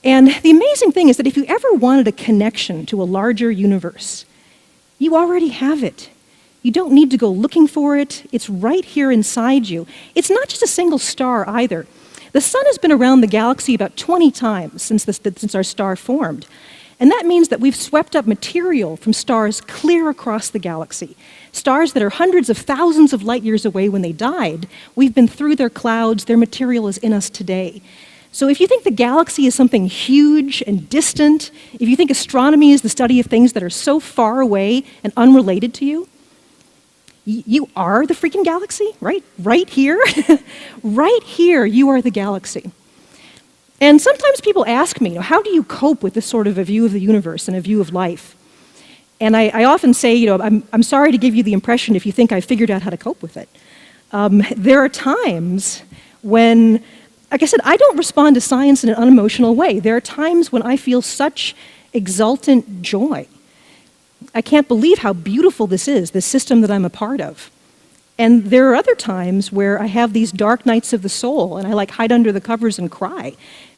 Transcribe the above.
And the amazing thing is that if you ever wanted a connection to a larger universe, you already have it. You don't need to go looking for it. It's right here inside you. It's not just a single star either. The sun has been around the galaxy about 20 times since our star formed. And that means that we've swept up material from stars clear across the galaxy. Stars that are hundreds of thousands of light years away when they died, we've been through their clouds, their material is in us today. So if you think the galaxy is something huge and distant, if you think astronomy is the study of things that are so far away and unrelated to you, you are the freaking galaxy, right? Right here. Right here, you are the galaxy. And sometimes people ask me, how do you cope with this sort of a view of the universe and a view of life? And I often say, I'm sorry to give you the impression if you think I figured out how to cope with it. There are times when, like I said, I don't respond to science in an unemotional way. There are times when I feel such exultant joy. I can't believe how beautiful this is, this system that I'm a part of. And there are other times where I have these dark nights of the soul and I hide under the covers and cry